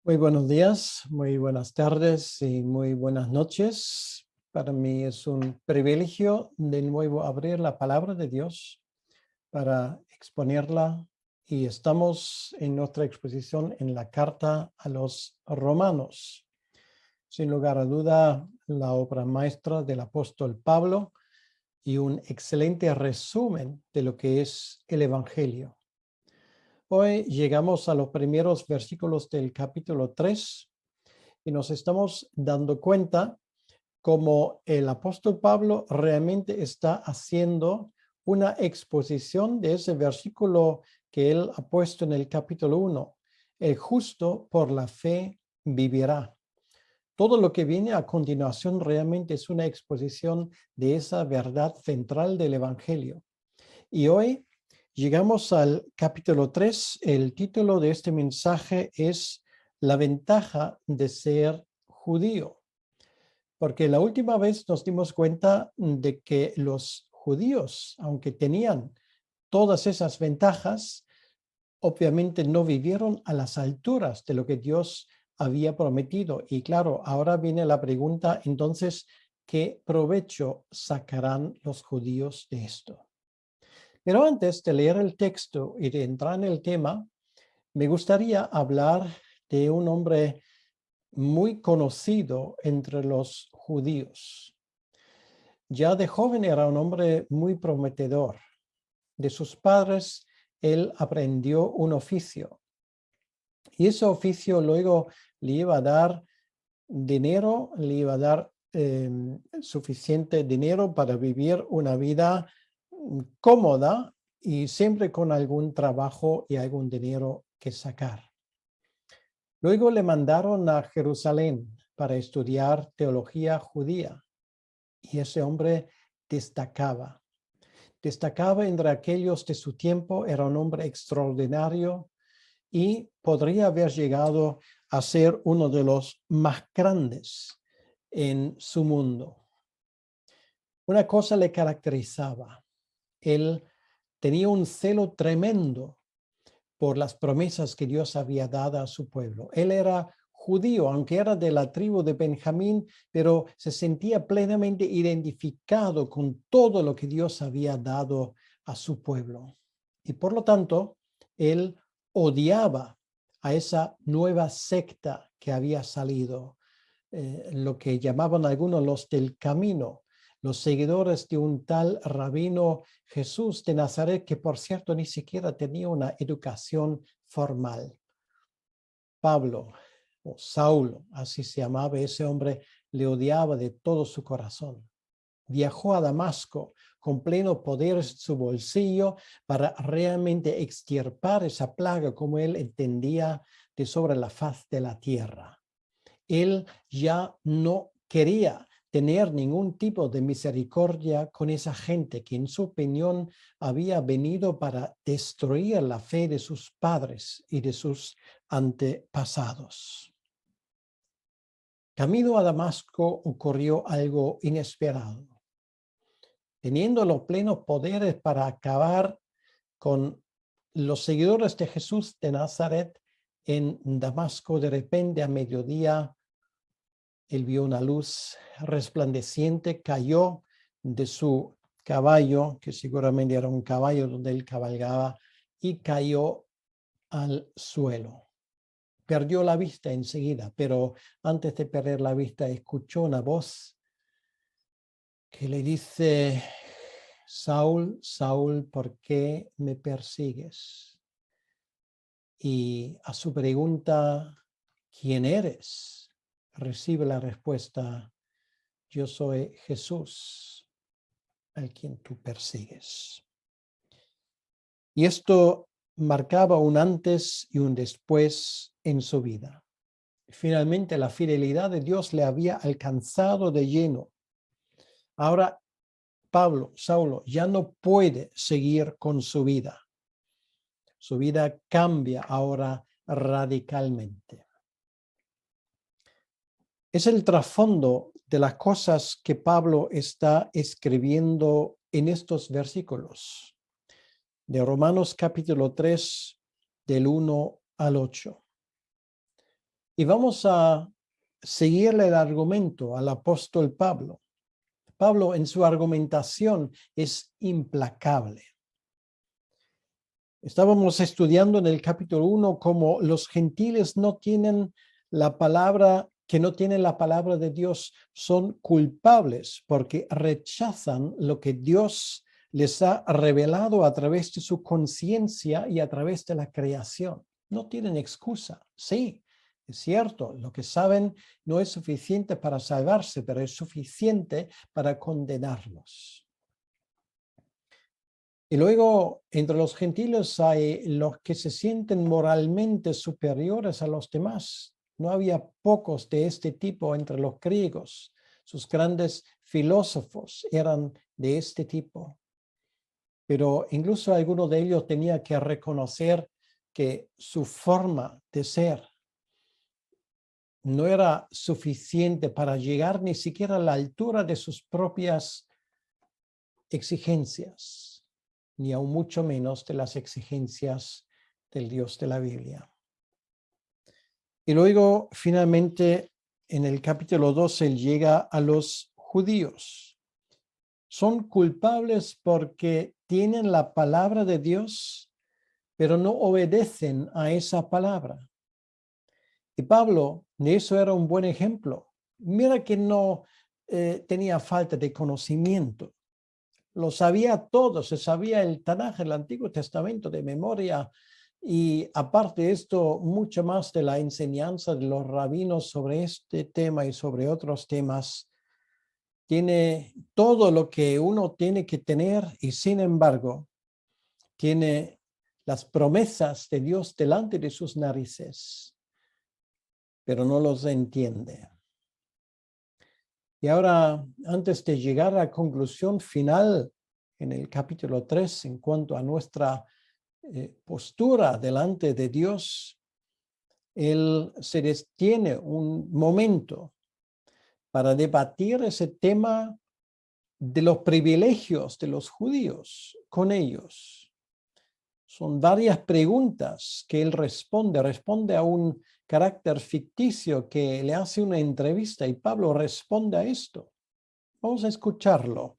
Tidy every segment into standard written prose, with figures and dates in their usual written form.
Muy buenos días, muy buenas tardes y muy buenas noches. Para mí es un privilegio de nuevo abrir la palabra de Dios para exponerla y estamos en nuestra exposición en la carta a los Romanos. Sin lugar a duda, la obra maestra del apóstol Pablo y un excelente resumen de lo que es el Evangelio. Hoy llegamos a los primeros versículos del capítulo 3 y nos estamos dando cuenta cómo el apóstol Pablo realmente está haciendo una exposición de ese versículo que él ha puesto en el capítulo 1. El justo por la fe vivirá. Todo lo que viene a continuación realmente es una exposición de esa verdad central del Evangelio. Y hoy llegamos al capítulo 3. El título de este mensaje es La ventaja de ser judío. Porque la última vez nos dimos cuenta de que los judíos, aunque tenían todas esas ventajas, obviamente no vivieron a las alturas de lo que Dios había prometido. Y claro, ahora viene la pregunta, entonces, ¿qué provecho sacarán los judíos de esto? Pero antes de leer el texto y de entrar en el tema, me gustaría hablar de un hombre muy conocido entre los judíos. Ya de joven era un hombre muy prometedor. De sus padres, él aprendió un oficio. Y ese oficio luego le iba a dar dinero, le iba a dar suficiente dinero para vivir una vida cómoda y siempre con algún trabajo y algún dinero que sacar. Luego le mandaron a Jerusalén para estudiar teología judía y ese hombre destacaba. Destacaba entre aquellos de su tiempo, era un hombre extraordinario y podría haber llegado a ser uno de los más grandes en su mundo. Una cosa le caracterizaba. Él tenía un celo tremendo por las promesas que Dios había dado a su pueblo. Él era judío, aunque era de la tribu de Benjamín, pero se sentía plenamente identificado con todo lo que Dios había dado a su pueblo. Y por lo tanto, él odiaba a esa nueva secta que había salido, lo que llamaban algunos los del camino, los seguidores de un tal rabino Jesús de Nazaret, que por cierto ni siquiera tenía una educación formal. Pablo, o Saulo, así se llamaba ese hombre, le odiaba de todo su corazón. Viajó a Damasco con pleno poder en su bolsillo para realmente extirpar esa plaga como él entendía de sobre la faz de la tierra. Él ya no quería tener ningún tipo de misericordia con esa gente que en su opinión había venido para destruir la fe de sus padres y de sus antepasados. Camino a Damasco ocurrió algo inesperado. Teniendo los plenos poderes para acabar con los seguidores de Jesús de Nazaret en Damasco, de repente a mediodía, él vio una luz resplandeciente, cayó de su caballo, que seguramente era un caballo donde él cabalgaba, y cayó al suelo. Perdió la vista enseguida, pero antes de perder la vista escuchó una voz que le dice: Saúl, Saúl, ¿por qué me persigues? Y a su pregunta, ¿quién eres?, recibe la respuesta: yo soy Jesús, al quien tú persigues. Y esto marcaba un antes y un después en su vida. Finalmente, la fidelidad de Dios le había alcanzado de lleno. Ahora, Saulo, ya no puede seguir con su vida. Su vida cambia ahora radicalmente. Es el trasfondo de las cosas que Pablo está escribiendo en estos versículos de Romanos capítulo 3, del 1 al 8. Y vamos a seguirle el argumento al apóstol Pablo. Pablo en su argumentación es implacable. Estábamos estudiando en el capítulo 1 cómo los gentiles no tienen la palabra, que no tienen la palabra de Dios, son culpables porque rechazan lo que Dios les ha revelado a través de su conciencia y a través de la creación. No tienen excusa. Sí, es cierto, lo que saben no es suficiente para salvarse, pero es suficiente para condenarlos. Y luego, entre los gentiles hay los que se sienten moralmente superiores a los demás. No había pocos de este tipo entre los griegos. Sus grandes filósofos eran de este tipo. Pero incluso alguno de ellos tenía que reconocer que su forma de ser no era suficiente para llegar ni siquiera a la altura de sus propias exigencias, ni aún mucho menos de las exigencias del Dios de la Biblia. Y luego, finalmente, en el capítulo 2, él llega a los judíos. Son culpables porque tienen la palabra de Dios, pero no obedecen a esa palabra. Y Pablo, de eso era un buen ejemplo. Mira que no tenía falta de conocimiento. Lo sabía todo, se sabía el Tanaj, el Antiguo Testamento de memoria, y aparte de esto, mucho más de la enseñanza de los rabinos sobre este tema y sobre otros temas. Tiene todo lo que uno tiene que tener y sin embargo, tiene las promesas de Dios delante de sus narices, pero no los entiende. Y ahora, antes de llegar a la conclusión final en el capítulo 3, en cuanto a nuestra postura delante de Dios, él se detiene un momento para debatir ese tema de los privilegios de los judíos con ellos. Son varias preguntas que él responde a un carácter ficticio que le hace una entrevista y Pablo responde a esto. Vamos a escucharlo.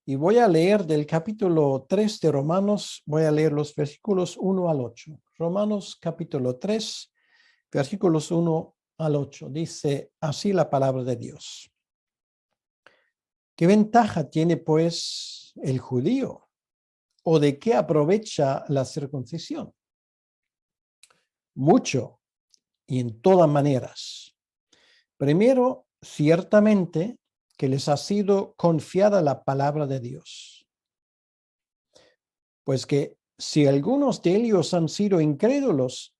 Y voy a leer del capítulo 3 de Romanos, voy a leer los versículos 1 al 8. Romanos capítulo 3, versículos 1 al 8. Dice así la palabra de Dios. ¿Qué ventaja tiene pues el judío? ¿O de qué aprovecha la circuncisión? Mucho y en todas maneras. Primero, ciertamente que les ha sido confiada la palabra de Dios. Pues que si algunos de ellos han sido incrédulos,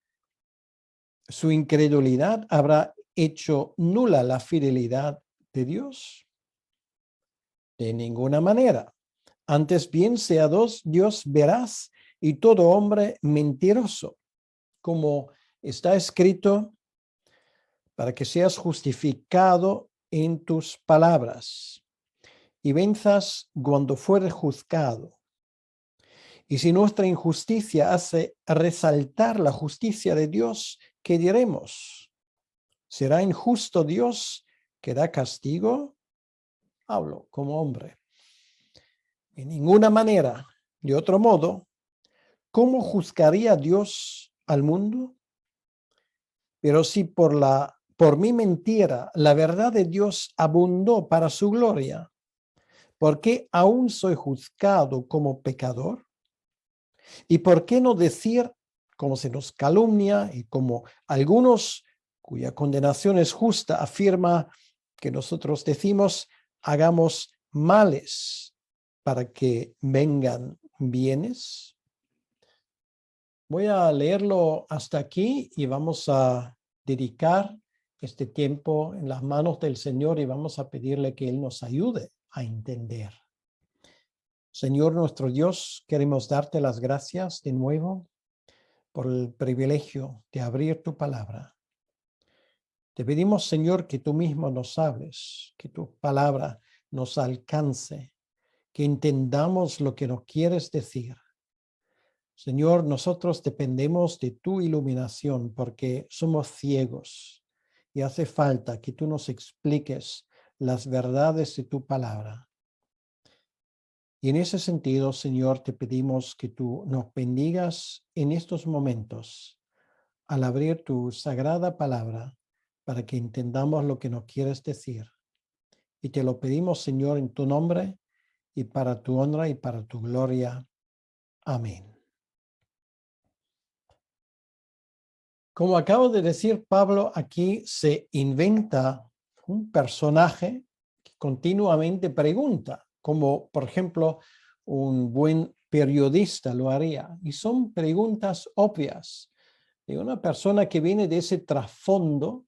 su incredulidad habrá hecho nula la fidelidad de Dios. De ninguna manera. Antes bien sea Dios veraz y todo hombre mentiroso, como está escrito, para que seas justificado en tus palabras y venzas cuando fueres juzgado. Y si nuestra injusticia hace resaltar la justicia de Dios, ¿qué diremos? ¿Será injusto Dios que da castigo? Hablo como hombre. En ninguna manera. De otro modo, ¿cómo juzgaría Dios al mundo? Pero si por mi mentira la verdad de Dios abundó para su gloria, ¿por qué aún soy juzgado como pecador? ¿Y por qué no decir, como se nos calumnia y como algunos cuya condenación es justa afirma que nosotros decimos, hagamos males para que vengan bienes? Voy a leerlo hasta aquí y vamos a dedicar este tiempo en las manos del Señor y vamos a pedirle que Él nos ayude a entender. Señor nuestro Dios, queremos darte las gracias de nuevo por el privilegio de abrir tu palabra. Te pedimos, Señor, que tú mismo nos hables, que tu palabra nos alcance, que entendamos lo que nos quieres decir. Señor, nosotros dependemos de tu iluminación porque somos ciegos. y hace falta que tú nos expliques las verdades de tu palabra. Y en ese sentido, Señor, te pedimos que tú nos bendigas en estos momentos al abrir tu sagrada palabra para que entendamos lo que nos quieres decir. Y te lo pedimos, Señor, en tu nombre y para tu honra y para tu gloria. Amén. Como acabo de decir, Pablo aquí se inventa un personaje que continuamente pregunta, como por ejemplo un buen periodista lo haría. Y son preguntas obvias de una persona que viene de ese trasfondo.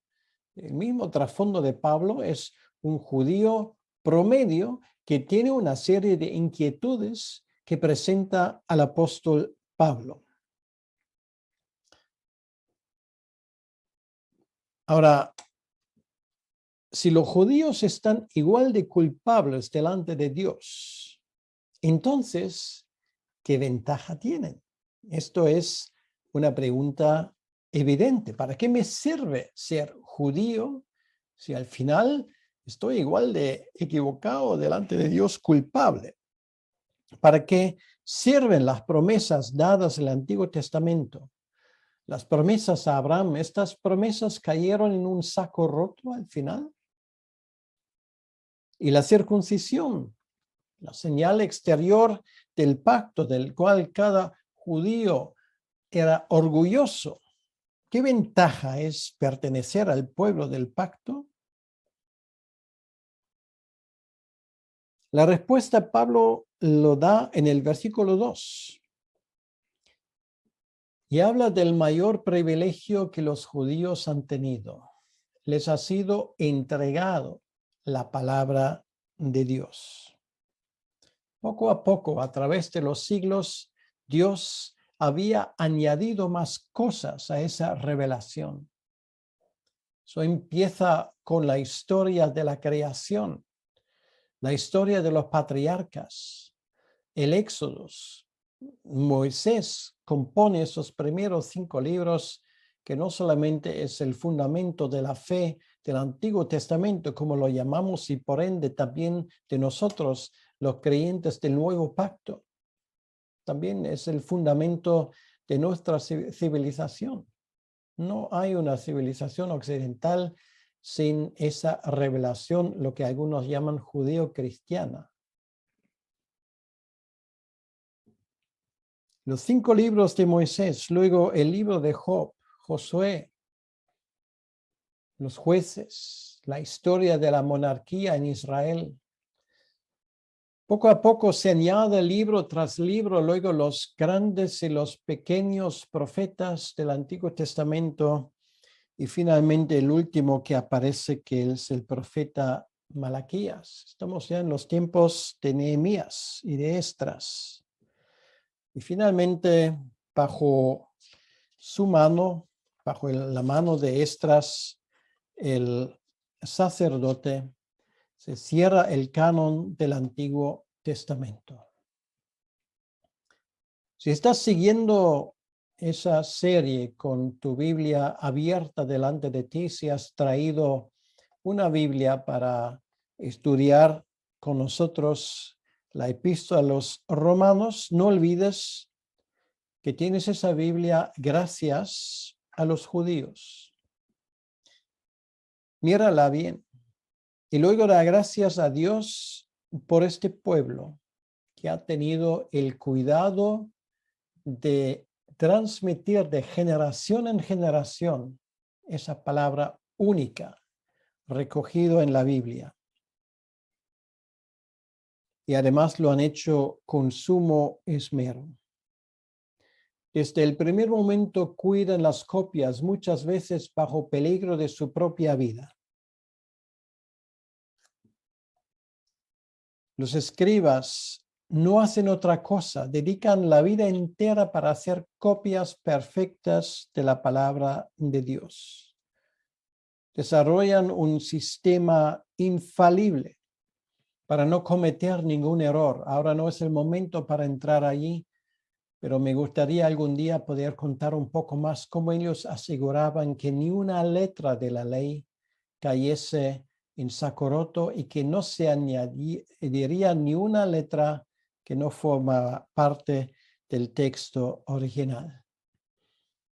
El mismo trasfondo de Pablo es un judío promedio que tiene una serie de inquietudes que presenta al apóstol Pablo. Ahora, si los judíos están igual de culpables delante de Dios, entonces, ¿qué ventaja tienen? Esto es una pregunta evidente. ¿Para qué me sirve ser judío si al final estoy igual de equivocado delante de Dios, culpable? ¿Para qué sirven las promesas dadas en el Antiguo Testamento? Las promesas a Abraham, ¿estas promesas cayeron en un saco roto al final? Y la circuncisión, la señal exterior del pacto del cual cada judío era orgulloso. ¿Qué ventaja es pertenecer al pueblo del pacto? La respuesta Pablo lo da en el versículo 2 y habla del mayor privilegio que los judíos han tenido. Les ha sido entregado la palabra de Dios. Poco a poco, a través de los siglos, Dios había añadido más cosas a esa revelación. Eso empieza con la historia de la creación, la historia de los patriarcas, el Éxodo. Moisés compone esos primeros 5 libros que no solamente es el fundamento de la fe del Antiguo Testamento, como lo llamamos, y por ende también de nosotros, los creyentes del Nuevo Pacto. También es el fundamento de nuestra civilización. No hay una civilización occidental sin esa revelación, lo que algunos llaman judío-cristiana. Los 5 libros de Moisés, luego el libro de Job, Josué, los jueces, la historia de la monarquía en Israel. Poco a poco se añade libro tras libro, luego los grandes y los pequeños profetas del Antiguo Testamento y finalmente el último que aparece, que es el profeta Malaquías. Estamos ya en los tiempos de Nehemías y de Esdras. Y finalmente, bajo su mano, bajo la mano de Esdras, el sacerdote, se cierra el canon del Antiguo Testamento. Si estás siguiendo esa serie con tu Biblia abierta delante de ti, si has traído una Biblia para estudiar con nosotros la epístola a los Romanos, no olvides que tienes esa Biblia gracias a los judíos. Mírala bien y luego da gracias a Dios por este pueblo que ha tenido el cuidado de transmitir de generación en generación esa palabra única recogido en la Biblia. Y además lo han hecho con sumo esmero. Desde el primer momento cuidan las copias, muchas veces bajo peligro de su propia vida. Los escribas no hacen otra cosa, dedican la vida entera para hacer copias perfectas de la palabra de Dios. Desarrollan un sistema infalible para no cometer ningún error. Ahora no es el momento para entrar allí, pero me gustaría algún día poder contar un poco más cómo ellos aseguraban que ni una letra de la ley cayese en saco roto y que no se añadiría ni una letra que no forma parte del texto original.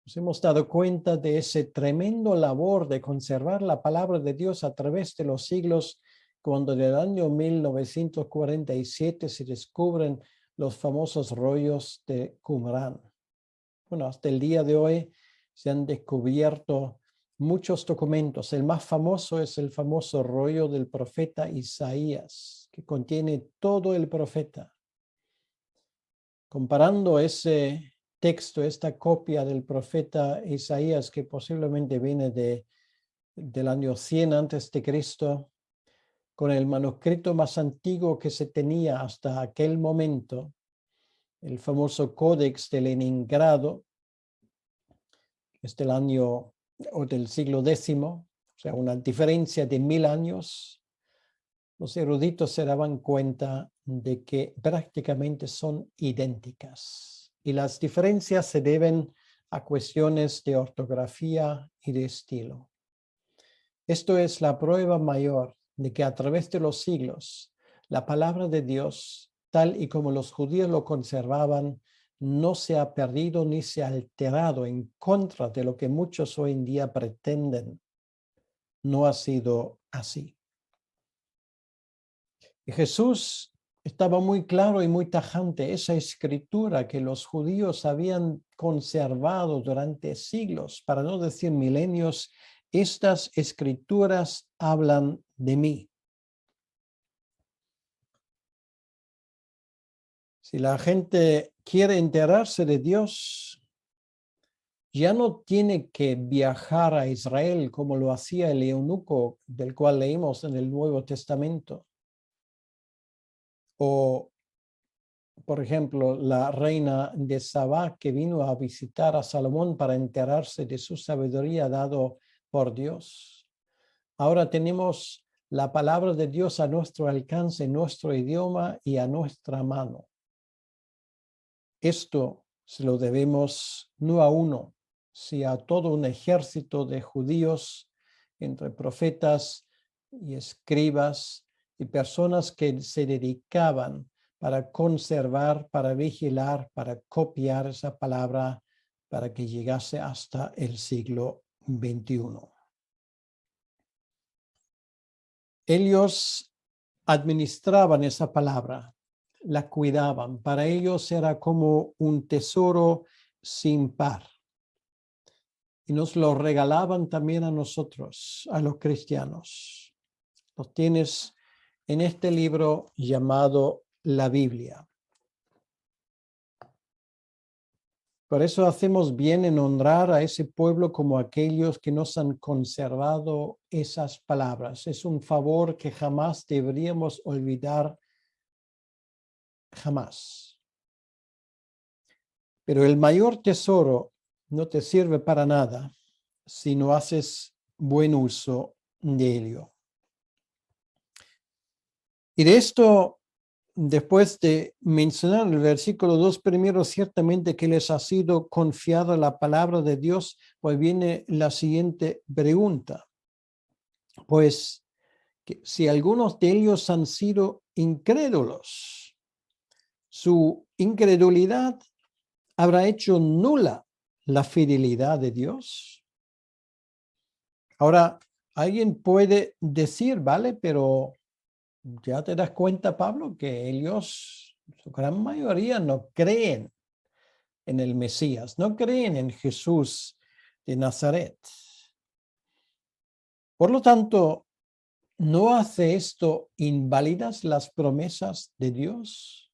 Nos hemos dado cuenta de ese tremendo labor de conservar la palabra de Dios a través de los siglos, cuando en el año 1947 se descubren los famosos rollos de Qumrán. Bueno, hasta el día de hoy se han descubierto muchos documentos. El más famoso es el famoso rollo del profeta Isaías, que contiene todo el profeta. Comparando ese texto, esta copia del profeta Isaías, que posiblemente viene del año 100 antes de Cristo, con el manuscrito más antiguo que se tenía hasta aquel momento, el famoso Códex de Leningrado, es del año o del siglo X, o sea, una diferencia de 1000 años. Los eruditos se daban cuenta de que prácticamente son idénticas y las diferencias se deben a cuestiones de ortografía y de estilo. Esto es la prueba mayor de que a través de los siglos la palabra de Dios, tal y como los judíos lo conservaban, no se ha perdido ni se ha alterado, en contra de lo que muchos hoy en día pretenden. No ha sido así. Y Jesús estaba muy claro y muy tajante. Esa escritura que los judíos habían conservado durante siglos, para no decir milenios, estas escrituras hablan de mí. Si la gente quiere enterarse de Dios, ya no tiene que viajar a Israel como lo hacía el eunuco del cual leímos en el Nuevo Testamento. O, por ejemplo, la reina de Sabá que vino a visitar a Salomón para enterarse de su sabiduría dado por Dios. Ahora tenemos la palabra de Dios a nuestro alcance, en nuestro idioma y a nuestra mano. Esto se lo debemos no a uno, sino a todo un ejército de judíos, entre profetas y escribas y personas que se dedicaban para conservar, para vigilar, para copiar esa palabra para que llegase hasta el siglo XXI. Ellos administraban esa palabra, la cuidaban. Para ellos era como un tesoro sin par. Y nos lo regalaban también a nosotros, a los cristianos. Los tienes en este libro llamado la Biblia. Por eso hacemos bien en honrar a ese pueblo como aquellos que nos han conservado esas palabras. Es un favor que jamás deberíamos olvidar, jamás. Pero el mayor tesoro no te sirve para nada si no haces buen uso de ello. Y de esto, después de mencionar el versículo 2 primero, ciertamente que les ha sido confiada la palabra de Dios, pues viene la siguiente pregunta. Pues, que si algunos de ellos han sido incrédulos, su incredulidad habrá hecho nula la fidelidad de Dios. Ahora, alguien puede decir, vale, pero ya te das cuenta, Pablo, que ellos, su gran mayoría, no creen en el Mesías, no creen en Jesús de Nazaret. Por lo tanto, ¿no hace esto inválidas las promesas de Dios?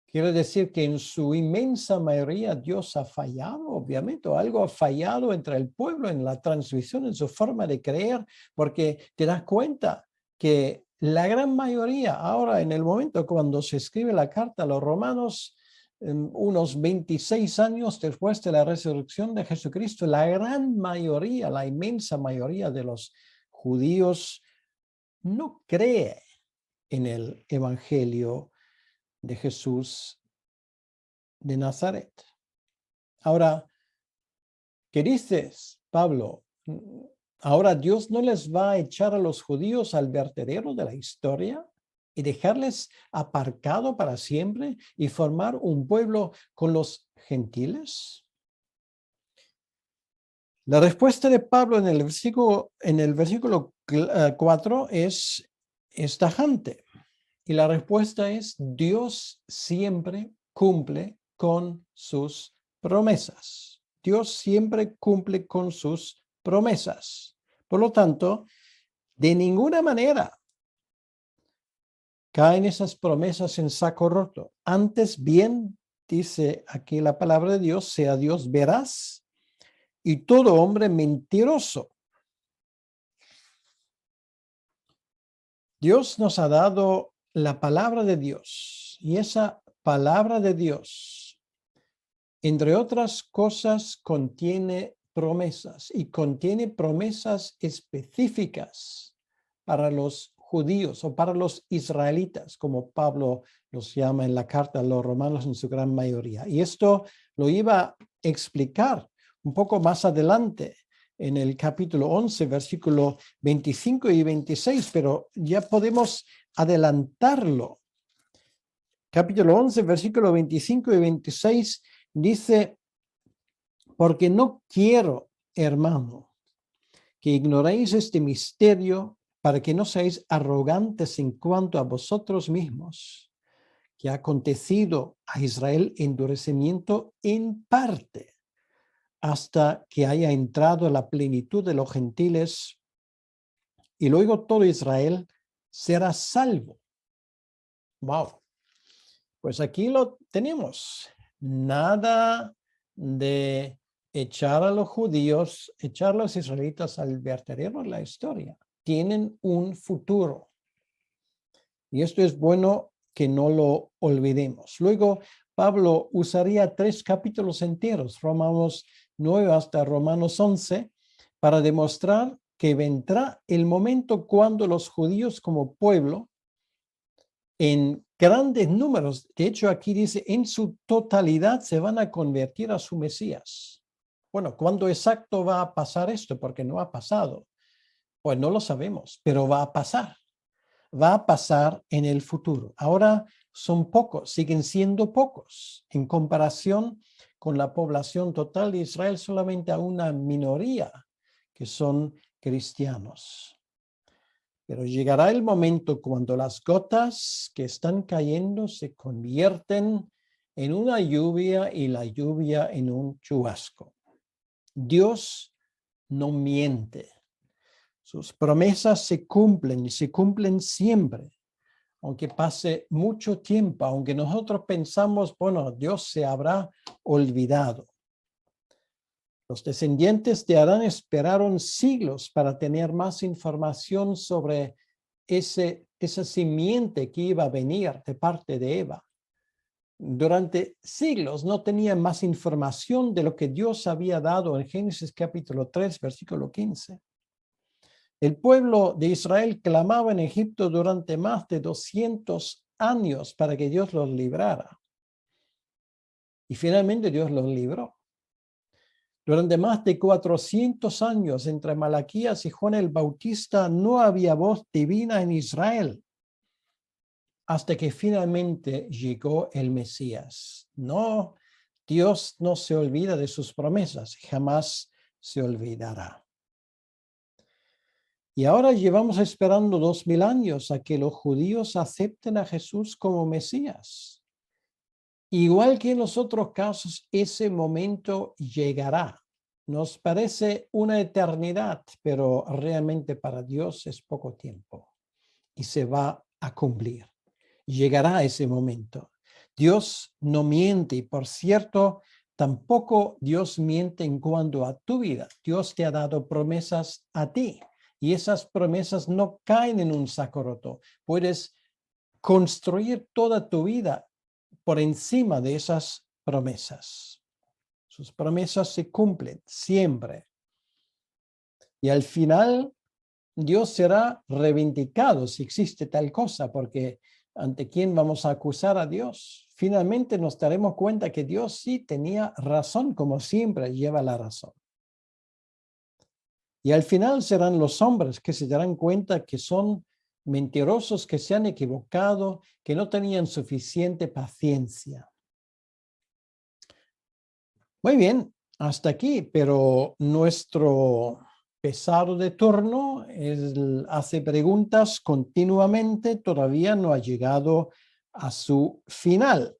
Quiere decir que en su inmensa mayoría Dios ha fallado, obviamente, o algo ha fallado entre el pueblo en la transmisión, en su forma de creer, porque te das cuenta que la gran mayoría, ahora en el momento cuando se escribe la carta a los romanos, unos 26 años después de la resurrección de Jesucristo, la gran mayoría, la inmensa mayoría de los judíos no cree en el evangelio de Jesús de Nazaret. Ahora, ¿qué dices, Pablo? Ahora Dios no les va a echar a los judíos al vertedero de la historia y dejarles aparcado para siempre y formar un pueblo con los gentiles. La respuesta de Pablo en el versículo 4 es tajante. Y la respuesta es: Dios siempre cumple con sus promesas. Dios siempre cumple con sus promesas. Por lo tanto, de ninguna manera caen esas promesas en saco roto. Antes bien, dice aquí la palabra de Dios, sea Dios veraz y todo hombre mentiroso. Dios nos ha dado la palabra de Dios, y esa palabra de Dios, entre otras cosas, contiene promesas, y contiene promesas específicas para los judíos o para los israelitas, como Pablo los llama en la carta a los romanos en su gran mayoría. Y esto lo iba a explicar un poco más adelante en el capítulo 11, versículo 25 y 26, pero ya podemos adelantarlo. Capítulo 11, versículo 25 y 26 dice: porque no quiero, hermano, que ignoréis este misterio, para que no seáis arrogantes en cuanto a vosotros mismos, que ha acontecido a Israel endurecimiento en parte, hasta que haya entrado la plenitud de los gentiles, y luego todo Israel será salvo. Wow. Pues aquí lo tenemos. Nada de echar a los judíos, echar a los israelitas al vertedero de la historia. Tienen un futuro. Y esto es bueno que no lo olvidemos. Luego, Pablo usaría 3 capítulos enteros, Romanos 9 hasta Romanos 11, para demostrar que vendrá el momento cuando los judíos como pueblo, en grandes números, de hecho aquí dice, en su totalidad se van a convertir a su Mesías. Bueno, ¿cuándo exacto va a pasar esto? Porque no ha pasado. Pues no lo sabemos, pero va a pasar. Va a pasar en el futuro. Ahora son pocos, siguen siendo pocos. En comparación con la población total de Israel, solamente a una minoría que son cristianos. Pero llegará el momento cuando las gotas que están cayendo se convierten en una lluvia y la lluvia en un chubasco. Dios no miente. Sus promesas se cumplen y se cumplen siempre, aunque pase mucho tiempo, aunque nosotros pensamos, bueno, Dios se habrá olvidado. Los descendientes de Adán esperaron siglos para tener más información sobre esa simiente que iba a venir de parte de Eva. Durante siglos no tenían más información de lo que Dios había dado en Génesis capítulo 3, versículo 15. El pueblo de Israel clamaba en Egipto durante más de 200 años para que Dios los librara. Y finalmente Dios los libró. Durante más de 400 años, entre Malaquías y Juan el Bautista, no había voz divina en Israel, hasta que finalmente llegó el Mesías. No, Dios no se olvida de sus promesas, jamás se olvidará. Y ahora llevamos esperando 2000 años a que los judíos acepten a Jesús como Mesías. Igual que en los otros casos, ese momento llegará. Nos parece una eternidad, pero realmente para Dios es poco tiempo y se va a cumplir. Llegará ese momento. Dios no miente y, por cierto, tampoco Dios miente en cuanto a tu vida. Dios te ha dado promesas a ti y esas promesas no caen en un saco roto. Puedes construir toda tu vida por encima de esas promesas. Sus promesas se cumplen siempre. Y al final, Dios será reivindicado si existe tal cosa, porque ¿ante quién vamos a acusar a Dios? Finalmente nos daremos cuenta que Dios sí tenía razón, como siempre lleva la razón. Y al final serán los hombres que se darán cuenta que son mentirosos, que se han equivocado, que no tenían suficiente paciencia. Muy bien, hasta aquí, pero nuestro pesado de turno hace preguntas continuamente, todavía no ha llegado a su final.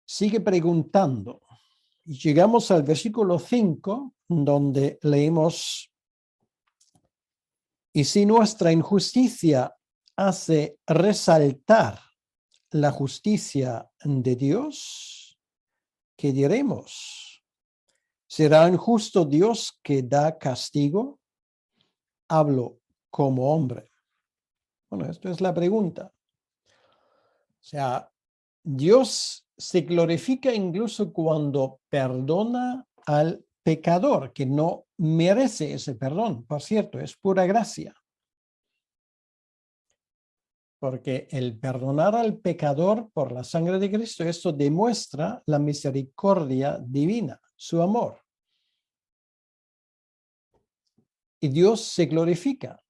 Sigue preguntando. Y llegamos al versículo 5, donde leemos: y si nuestra injusticia hace resaltar la justicia de Dios, ¿qué diremos? ¿Será injusto Dios que da castigo? Hablo como hombre. Bueno, esto es la pregunta. O sea, Dios se glorifica incluso cuando perdona al pecador, que no merece ese perdón. Por cierto, es pura gracia. Porque el perdonar al pecador por la sangre de Cristo, esto demuestra la misericordia divina, su amor. Y Dios se glorifica.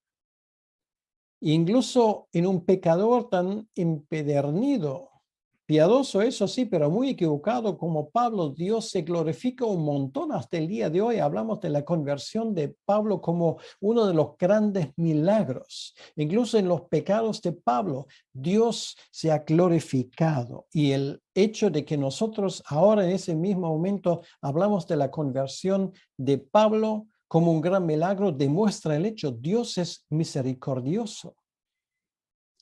Incluso en un pecador tan empedernido, piadoso, eso sí, pero muy equivocado como Pablo, Dios se glorifica un montón. Hasta el día de hoy hablamos de la conversión de Pablo como uno de los grandes milagros. Incluso en los pecados de Pablo, Dios se ha glorificado. Y el hecho de que nosotros ahora en ese mismo momento hablamos de la conversión de Pablo como un gran milagro demuestra el hecho: Dios es misericordioso.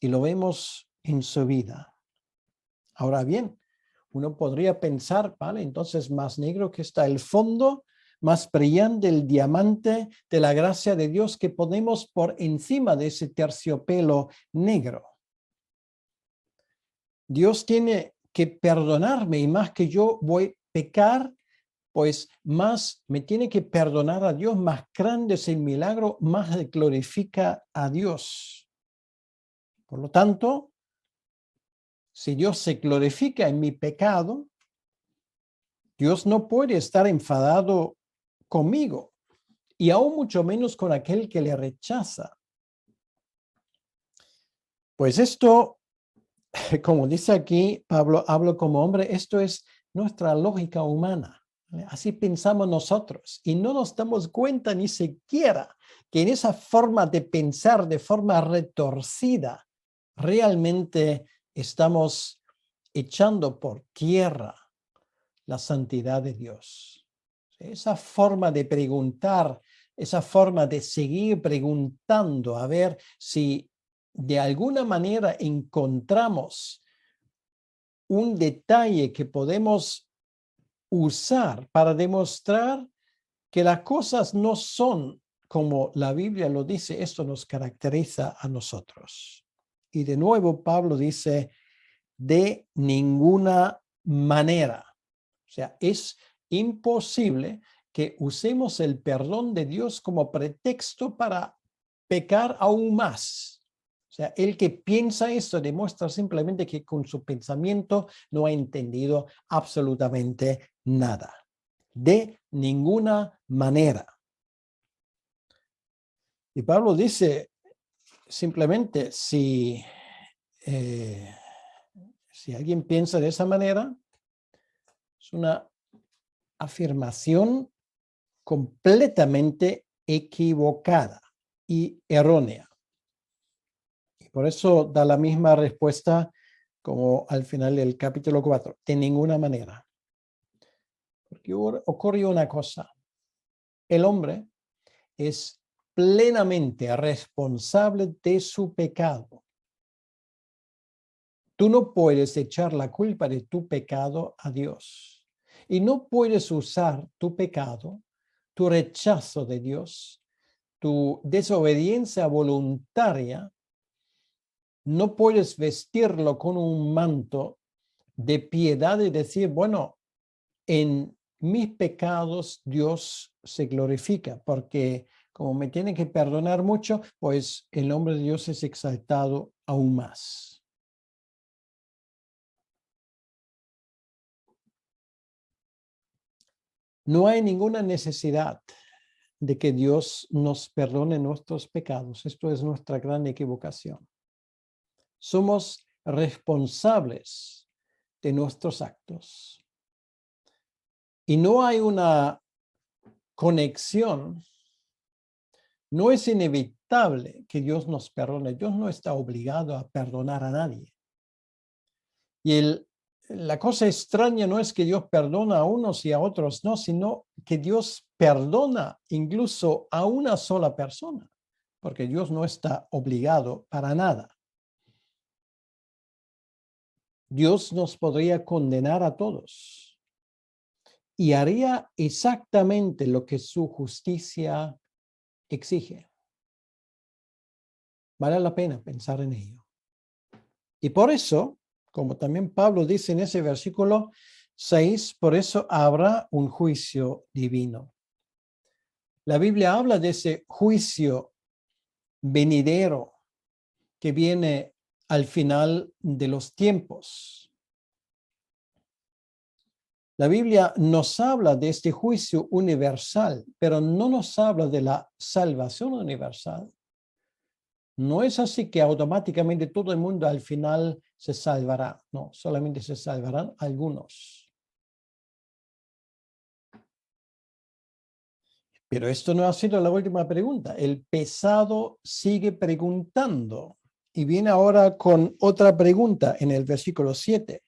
Y lo vemos en su vida. Ahora bien, uno podría pensar, vale, entonces más negro que está el fondo, más brillante el diamante de la gracia de Dios que ponemos por encima de ese terciopelo negro. Dios tiene que perdonarme, y más que yo voy a pecar, pues más me tiene que perdonar a Dios, más grande es el milagro, más glorifica a Dios. Por lo tanto, si Dios se glorifica en mi pecado, Dios no puede estar enfadado conmigo, y aún mucho menos con aquel que le rechaza. Pues esto, como dice aquí Pablo, hablo como hombre, esto es nuestra lógica humana. Así pensamos nosotros y no nos damos cuenta ni siquiera que en esa forma de pensar de forma retorcida realmente estamos echando por tierra la santidad de Dios. Esa forma de preguntar, esa forma de seguir preguntando a ver si de alguna manera encontramos un detalle que podemos usar para demostrar que las cosas no son como la Biblia lo dice, esto nos caracteriza a nosotros. Y de nuevo Pablo dice: de ninguna manera. O sea, es imposible que usemos el perdón de Dios como pretexto para pecar aún más. O sea, el que piensa esto demuestra simplemente que con su pensamiento no ha entendido absolutamente nada. De ninguna manera. Y Pablo dice simplemente, si alguien piensa de esa manera, es una afirmación completamente equivocada y errónea. Y por eso da la misma respuesta como al final del capítulo 4, de ninguna manera. Porque ocurrió una cosa: el hombre es plenamente responsable de su pecado. Tú no puedes echar la culpa de tu pecado a Dios. Y no puedes usar tu pecado, tu rechazo de Dios, tu desobediencia voluntaria, no puedes vestirlo con un manto de piedad y decir, bueno, en mis pecados Dios se glorifica, porque como me tiene que perdonar mucho, pues el nombre de Dios es exaltado aún más. No hay ninguna necesidad de que Dios nos perdone nuestros pecados. Esto es nuestra gran equivocación. Somos responsables de nuestros actos. Y no hay una conexión. No es inevitable que Dios nos perdone. Dios no está obligado a perdonar a nadie. Y la cosa extraña no es que Dios perdona a unos y a otros no, sino que Dios perdona incluso a una sola persona, porque Dios no está obligado para nada. Dios nos podría condenar a todos y haría exactamente lo que su justicia exige. Vale la pena pensar en ello. Y por eso, como también Pablo dice en ese versículo 6, por eso habrá un juicio divino. La Biblia habla de ese juicio venidero que viene al final de los tiempos. La Biblia nos habla de este juicio universal, pero no nos habla de la salvación universal. No es así que automáticamente todo el mundo al final se salvará. No, solamente se salvarán algunos. Pero esto no ha sido la última pregunta. El pesado sigue preguntando y viene ahora con otra pregunta en el versículo 7.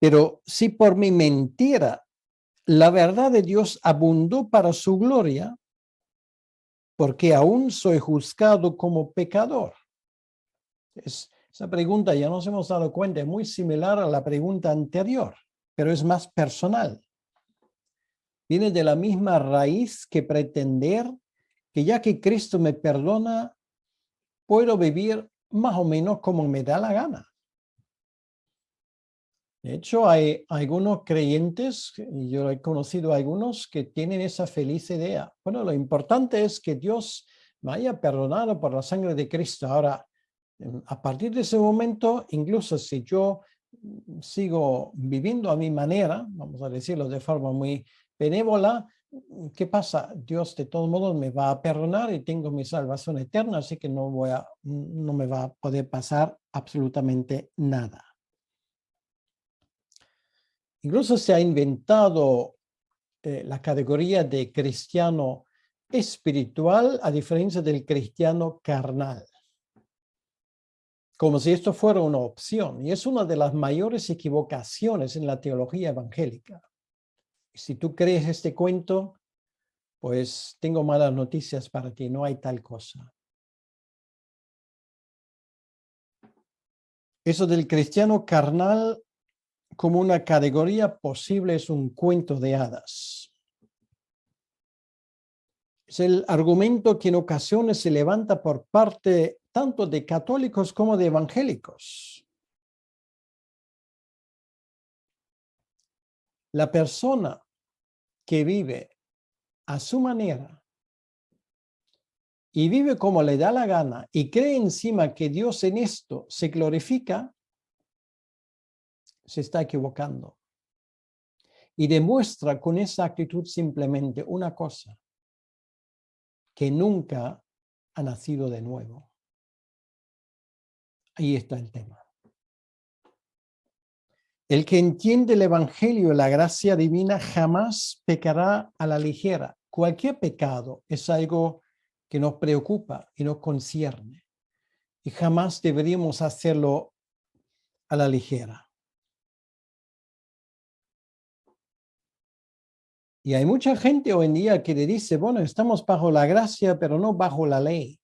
Pero si por mi mentira la verdad de Dios abundó para su gloria, porque aún soy juzgado como pecador. Esa pregunta, ya nos hemos dado cuenta, es muy similar a la pregunta anterior, pero es más personal. Viene de la misma raíz que pretender que ya que Cristo me perdona, puedo vivir más o menos como me da la gana. De hecho, hay algunos creyentes, y yo he conocido a algunos que tienen esa feliz idea. Bueno, lo importante es que Dios me haya perdonado por la sangre de Cristo. Ahora, a partir de ese momento, incluso si yo sigo viviendo a mi manera, vamos a decirlo de forma muy benévola, ¿qué pasa? Dios de todos modos me va a perdonar y tengo mi salvación eterna, así que no me va a poder pasar absolutamente nada. Incluso se ha inventado la categoría de cristiano espiritual a diferencia del cristiano carnal, como si esto fuera una opción. Y es una de las mayores equivocaciones en la teología evangélica. Si tú crees este cuento, pues tengo malas noticias para ti, no hay tal cosa. Eso del cristiano carnal como una categoría posible es un cuento de hadas. Es el argumento que en ocasiones se levanta por parte tanto de católicos como de evangélicos. La persona que vive a su manera y vive como le da la gana y cree encima que Dios en esto se glorifica, se está equivocando. Y demuestra con esa actitud simplemente una cosa, que nunca ha nacido de nuevo. Ahí está el tema. El que entiende el evangelio y la gracia divina jamás pecará a la ligera. Cualquier pecado es algo que nos preocupa y nos concierne. Y jamás deberíamos hacerlo a la ligera. Y hay mucha gente hoy en día que le dice, bueno, estamos bajo la gracia, pero no bajo la ley.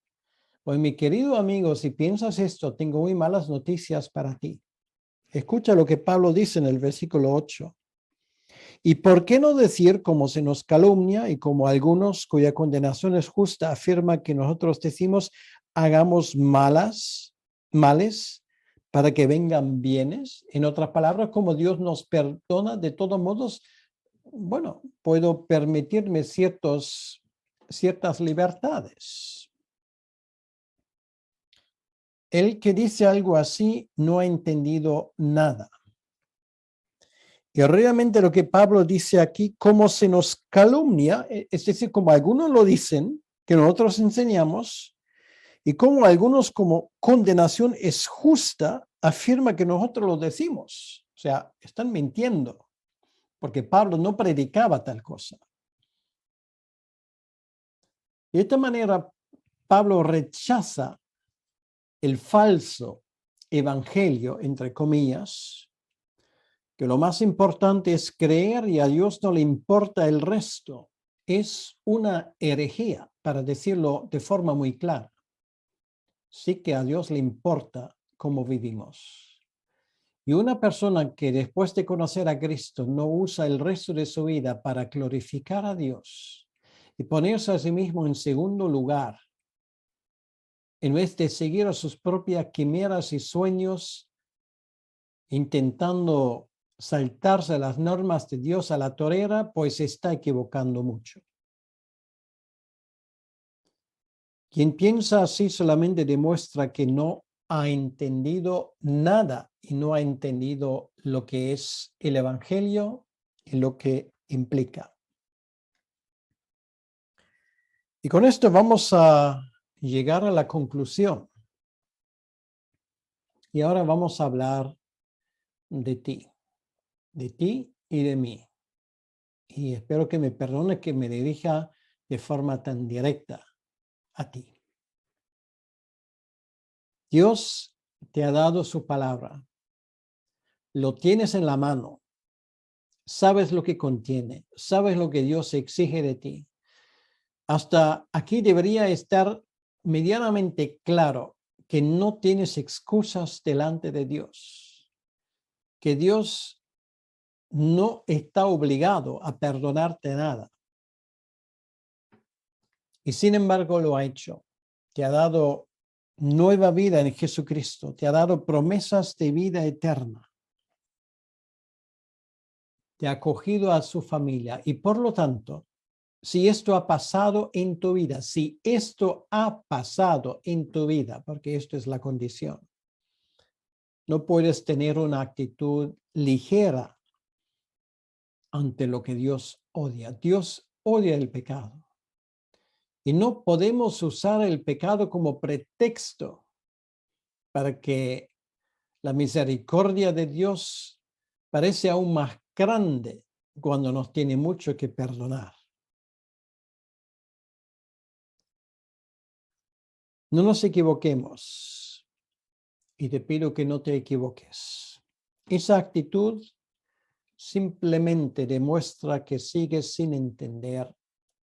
Pues mi querido amigo, si piensas esto, tengo muy malas noticias para ti. Escucha lo que Pablo dice en el versículo 8. ¿Y por qué no decir, como se nos calumnia y como algunos cuya condenación es justa afirma que nosotros decimos, hagamos males para que vengan bienes? En otras palabras, como Dios nos perdona, de todos modos, bueno, puedo permitirme ciertas libertades. El que dice algo así no ha entendido nada. Y realmente lo que Pablo dice aquí, cómo se nos calumnia, es decir, como algunos lo dicen, que nosotros enseñamos, y como algunos como condenación es justa, afirma que nosotros lo decimos. O sea, están mintiendo, porque Pablo no predicaba tal cosa. De esta manera, Pablo rechaza el falso evangelio, entre comillas, que lo más importante es creer y a Dios no le importa el resto. Es una herejía, para decirlo de forma muy clara. Sí que a Dios le importa cómo vivimos. Y una persona que después de conocer a Cristo no usa el resto de su vida para glorificar a Dios y ponerse a sí mismo en segundo lugar, en vez de seguir a sus propias quimeras y sueños, intentando saltarse las normas de Dios a la torera, pues se está equivocando mucho. Quien piensa así solamente demuestra que no ha entendido nada y no ha entendido lo que es el Evangelio y lo que implica. Y con esto vamos a llegar a la conclusión. Y ahora vamos a hablar de ti y de mí. Y espero que me perdone que me dirija de forma tan directa a ti. Dios te ha dado su palabra. Lo tienes en la mano. Sabes lo que contiene. Sabes lo que Dios exige de ti. Hasta aquí debería estar medianamente claro que no tienes excusas delante de Dios. Que Dios no está obligado a perdonarte nada. Y sin embargo lo ha hecho. Te ha dado nueva vida en Jesucristo. Te ha dado promesas de vida eterna. Te ha acogido a su familia. Y por lo tanto, si esto ha pasado en tu vida, porque esto es la condición, no puedes tener una actitud ligera ante lo que Dios odia. Dios odia el pecado. Y no podemos usar el pecado como pretexto para que la misericordia de Dios parece aún más grande cuando nos tiene mucho que perdonar. No nos equivoquemos y te pido que no te equivoques. Esa actitud simplemente demuestra que sigues sin entender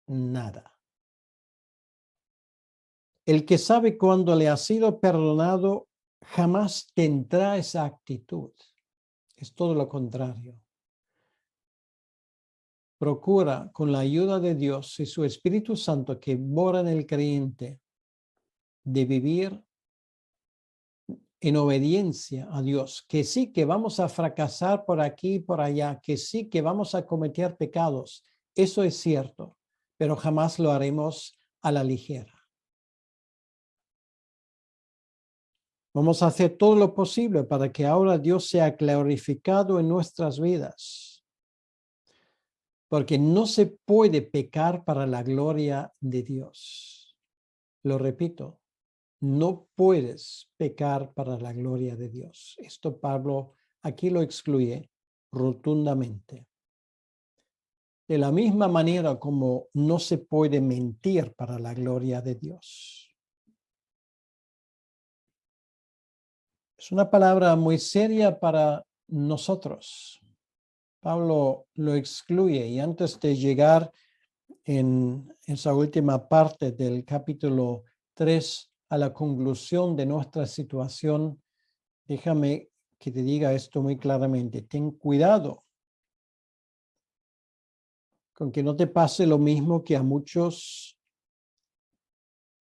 nada. El que sabe cuándo le ha sido perdonado jamás tendrá esa actitud. Es todo lo contrario. Procura con la ayuda de Dios y su Espíritu Santo que mora en el creyente de vivir en obediencia a Dios, que sí que vamos a fracasar por aquí y por allá, que sí que vamos a cometer pecados, eso es cierto, pero jamás lo haremos a la ligera. Vamos a hacer todo lo posible para que ahora Dios sea glorificado en nuestras vidas, porque no se puede pecar para la gloria de Dios. Lo repito. No puedes pecar para la gloria de Dios. Esto Pablo aquí lo excluye rotundamente. De la misma manera como no se puede mentir para la gloria de Dios. Es una palabra muy seria para nosotros. Pablo lo excluye y antes de llegar en esa última parte del capítulo 3 a la conclusión de nuestra situación, déjame que te diga esto muy claramente. Ten cuidado con que no te pase lo mismo que a muchos,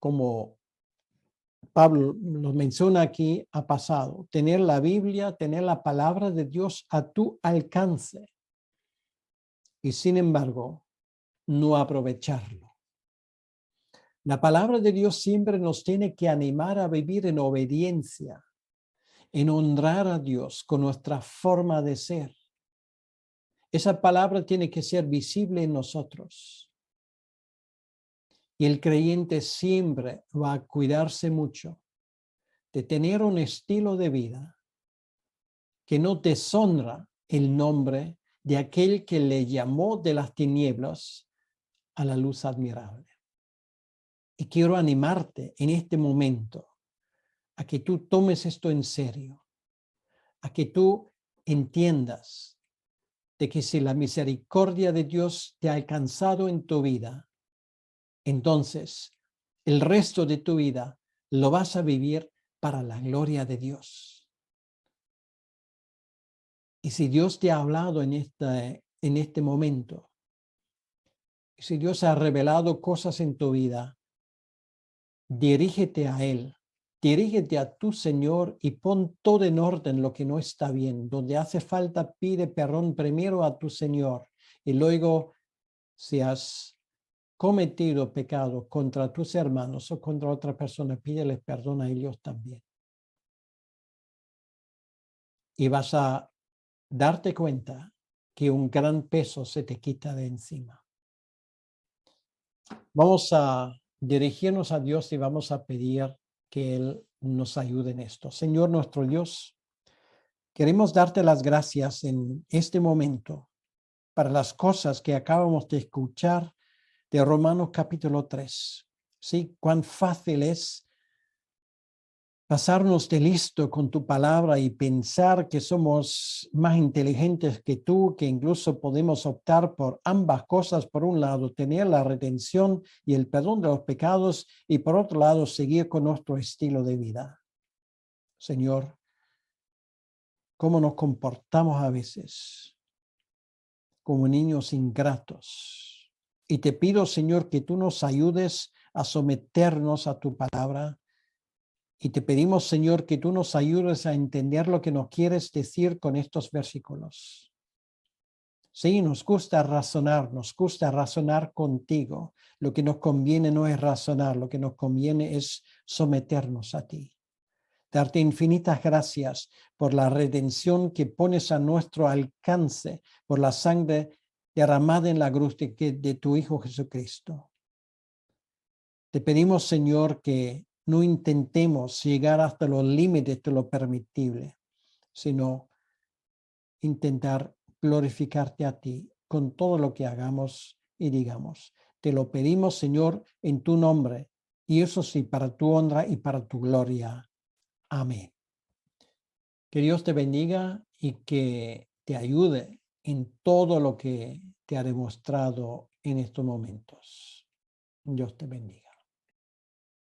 como Pablo nos menciona aquí, ha pasado. Tener la Biblia, tener la palabra de Dios a tu alcance y sin embargo no aprovecharlo. La palabra de Dios siempre nos tiene que animar a vivir en obediencia, en honrar a Dios con nuestra forma de ser. Esa palabra tiene que ser visible en nosotros. Y el creyente siempre va a cuidarse mucho de tener un estilo de vida que no deshonra el nombre de aquel que le llamó de las tinieblas a la luz admirable. Y quiero animarte en este momento a que tú tomes esto en serio, a que tú entiendas de que si la misericordia de Dios te ha alcanzado en tu vida, entonces el resto de tu vida lo vas a vivir para la gloria de Dios. Y si Dios te ha hablado en este momento, si Dios ha revelado cosas en tu vida, dirígete a Él, dirígete a tu Señor y pon todo en orden lo que no está bien. Donde hace falta, pide perdón primero a tu Señor y luego, si has cometido pecado contra tus hermanos o contra otra persona, pídeles perdón a ellos también. Y vas a darte cuenta que un gran peso se te quita de encima. Vamos a dirigirnos a Dios y vamos a pedir que Él nos ayude en esto. Señor nuestro Dios, queremos darte las gracias en este momento para las cosas que acabamos de escuchar de Romanos capítulo 3. Sí, cuán fácil es pasarnos de listo con tu palabra y pensar que somos más inteligentes que tú, que incluso podemos optar por ambas cosas. Por un lado, tener la redención y el perdón de los pecados y por otro lado, seguir con nuestro estilo de vida. Señor, ¿cómo nos comportamos a veces como niños ingratos? Y te pido, Señor, que tú nos ayudes a someternos a tu palabra. Y te pedimos, Señor, que tú nos ayudes a entender lo que nos quieres decir con estos versículos. Sí, nos gusta razonar contigo. Lo que nos conviene no es razonar, lo que nos conviene es someternos a ti. Darte infinitas gracias por la redención que pones a nuestro alcance, por la sangre derramada en la cruz de tu Hijo Jesucristo. Te pedimos, Señor, que no intentemos llegar hasta los límites de lo permitible, sino intentar glorificarte a ti con todo lo que hagamos y digamos. Te lo pedimos, Señor, en tu nombre, y eso sí, para tu honra y para tu gloria. Amén. Que Dios te bendiga y que te ayude en todo lo que te ha demostrado en estos momentos. Dios te bendiga.